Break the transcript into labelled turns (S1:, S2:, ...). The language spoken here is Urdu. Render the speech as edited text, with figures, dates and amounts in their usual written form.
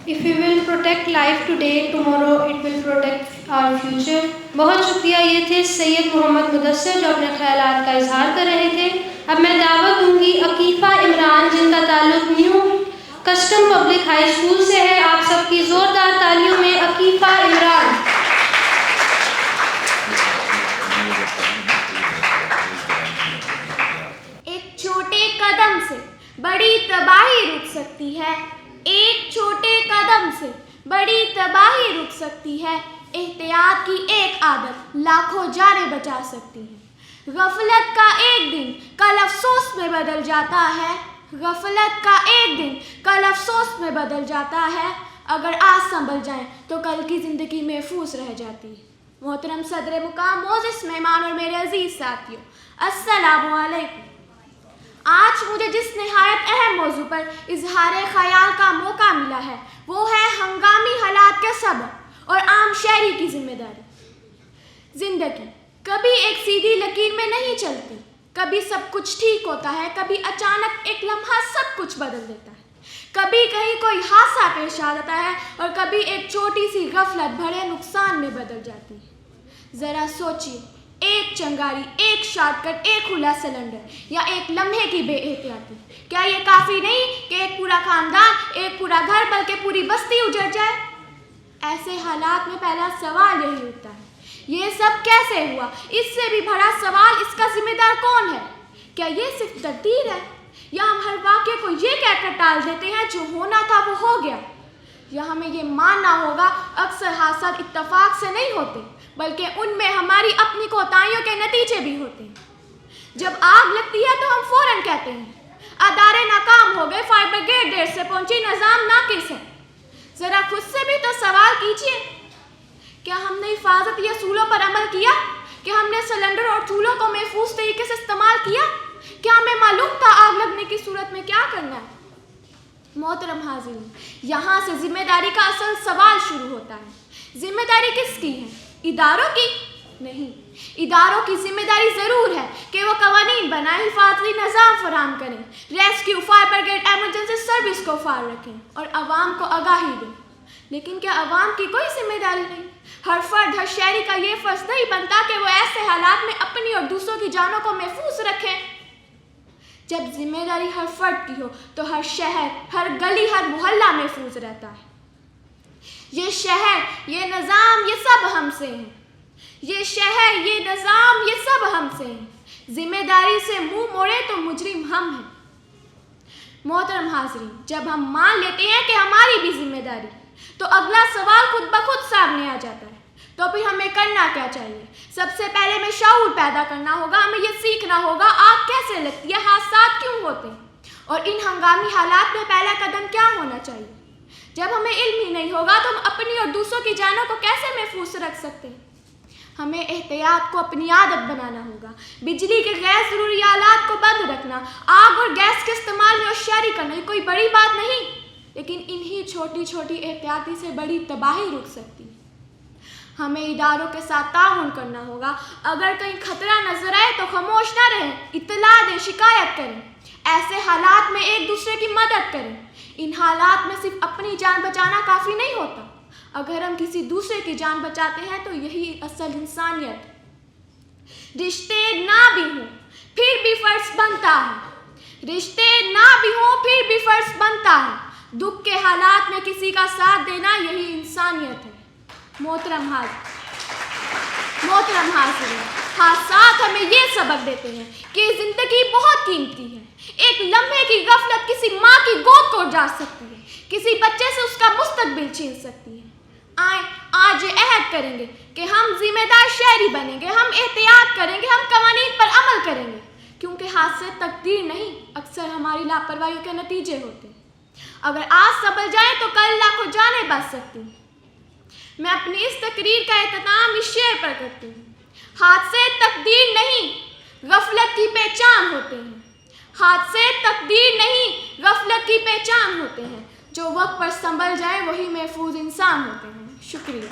S1: If we will protect life today, tomorrow it will protect our future. بہت شکریہ. یہ تھے سید محمد مدثر جو اپنے خیالات کا اظہار کر رہے تھے. اب میں دعوت دوں گی عقیفہ عمران جن کا تعلق new custom public high school سے ہے. آپ سب کی زوردار تالیوں میں عقیفہ عمران.
S2: ایک چھوٹے قدم سے بڑی تباہی رک سکتی ہے. ایک چھوٹے قدم سے بڑی تباہی رک سکتی ہے. احتیاط کی ایک عادت لاکھوں جانیں بچا سکتی ہے. غفلت کا ایک دن کل افسوس میں بدل جاتا ہے. غفلت کا ایک دن کل افسوس میں بدل جاتا ہے. اگر آج سنبھل جائیں تو کل کی زندگی محفوظ رہ جاتی ہے. محترم صدر مقام، معزز مہمان اور میرے عزیز ساتھیوں، السلام علیکم. آج مجھے جس نہایت اہم موضوع پر اظہار خیال کا موقع ملا ہے وہ ہے ہنگامی حالات کے سبب اور عام شہری کی ذمہ داری. زندگی کبھی ایک سیدھی لکیر میں نہیں چلتی. کبھی سب کچھ ٹھیک ہوتا ہے، کبھی اچانک ایک لمحہ سب کچھ بدل دیتا ہے. کبھی کہیں کوئی حادثہ پیش آ جاتا ہے اور کبھی ایک چھوٹی سی غفلت بڑے نقصان میں بدل جاتی ہے. ذرا سوچیے، ایک چنگاری، ایک شارٹ کٹ، ایک کھلا سلنڈر یا ایک لمحے کی بے احتیاطی، کیا یہ کافی نہیں کہ ایک پورا خاندان، ایک پورا گھر بلکہ پوری بستی اجڑ جائے؟ ایسے حالات میں پہلا سوال یہی ہوتا ہے، یہ سب کیسے ہوا؟ اس سے بھی بڑا سوال، اس کا ذمہ دار کون ہے؟ کیا یہ صرف تقدیر ہے یا ہم ہر واقعے کو یہ کہہ کر ٹال دیتے ہیں جو ہونا تھا وہ ہو گیا؟ یا ہمیں یہ ماننا ہوگا اکثر حادثات اتفاق سے نہیں ہوتے بلکہ ان میں ہماری اپنی کوتاہیوں کے نتیجے بھی ہوتے ہیں. جب آگ لگتی ہے تو ہم فوراً کہتے ہیں ادارے ناکام ہو گئے، فائر بریگیڈ دیر سے پہنچی، نظام ناقص ہے. ذرا خود سے بھی تو سوال کیجیے، کیا ہم نے حفاظتی اصولوں پر عمل کیا؟ کیا ہم نے سلنڈر اور چولہوں کو محفوظ طریقے سے استعمال کیا؟ کیا ہمیں معلوم تھا آگ لگنے کی صورت میں کیا کرنا ہے؟ محترم حاضرین، یہاں سے ذمہ داری کا اصل سوال شروع ہوتا ہے. ذمہ داری کس کی ہے؟ اداروں کی؟ نہیں. اداروں کی ذمہ داری ضرور ہے کہ وہ قوانین بنائیں، حفاظتی نظام فراہم کریں، rescue, fire brigade, emergency service کو فعال رکھیں اور عوام کو آگاہی دیں. لیکن کیا عوام کی کوئی ذمہ داری نہیں؟ ہر فرد، ہر شہری کا یہ فرض نہیں بنتا کہ وہ ایسے حالات میں اپنی اور دوسروں کی جانوں کو محفوظ رکھیں؟ جب ذمہ داری ہر فرد کی ہو تو ہر شہر، ہر گلی، ہر محلہ محفوظ رہتا ہے. یہ شہر، یہ نظام، یہ سب ہم سے ہیں. یہ شہر، یہ نظام، یہ سب ہم سے ہیں. ذمہ داری سے منہ موڑے تو مجرم ہم ہیں. محترم حاضرین، جب ہم مان لیتے ہیں کہ ہماری بھی ذمہ داری تو اگلا سوال خود بخود سامنے آ جاتا ہے. تو پھر ہمیں کرنا کیا چاہیے؟ سب سے پہلے ہمیں شعور پیدا کرنا ہوگا. ہمیں یہ سیکھنا ہوگا آگ کیسے لگتی ہے، حادثات کیوں ہوتے ہیں اور ان ہنگامی حالات میں پہلا قدم کیا ہونا چاہیے. جب ہمیں علم ہی نہیں ہوگا تو ہم اپنی اور دوسروں کی جانوں کو کیسے محفوظ رکھ سکتے ہیں؟ ہمیں احتیاط کو اپنی عادت بنانا ہوگا. بجلی کے غیر ضروری آلات کو بند رکھنا، آگ اور گیس کے استعمال میں ہوشیاری کرنا، یہ کوئی بڑی بات نہیں، لیکن انہی چھوٹی چھوٹی احتیاطی سے بڑی تباہی رک سکتی ہے. ہمیں اداروں کے ساتھ تعاون کرنا ہوگا. اگر کہیں خطرہ نظر آئے تو خاموش نہ رہیں، اطلاع دیں، شکایت کریں. ایسے حالات میں ایک دوسرے کی مدد کریں. ان حالات میں صرف اپنی جان بچانا کافی نہیں ہوتا. اگر ہم کسی دوسرے کی جان بچاتے ہیں تو یہی اصل انسانیت. رشتے نہ بھی ہوں پھر بھی فرض بنتا ہے. رشتے نہ بھی ہوں پھر بھی فرض بنتا ہے. دکھ کے حالات میں کسی کا ساتھ دینا یہی انسانیت ہے. محترم حاضرین، حادثات ہمیں یہ سبق دیتے ہیں کہ زندگی بہت قیمتی ہے. ایک لمحے کی غفلت کسی ماں کی گود کو اجاڑ سکتی ہے، کسی بچے سے اس کا مستقبل چھین سکتی ہے. آئیں آج یہ عہد کریں گے کہ ہم ذمہ دار شہری بنیں گے، ہم احتیاط کریں گے، ہم قوانین پر عمل کریں گے، کیونکہ حادثے تقدیر نہیں، اکثر ہماری لاپرواہیوں کے نتیجے ہوتے ہیں. اگر آج سنبھل جائیں تو کل لاکھوں جانیں بچ سکتی ہیں. میں اپنی اس تقریر کا اختتام اس شعر پر کرتی ہوں. حادثے تقدیر نہیں، غفلت کی پہچان ہوتے ہیں. حادثے تقدیر نہیں، غفلت کی پہچان ہوتے ہیں. جو وقت پر سنبھل جائیں وہی محفوظ انسان ہوتے ہیں. شکریہ.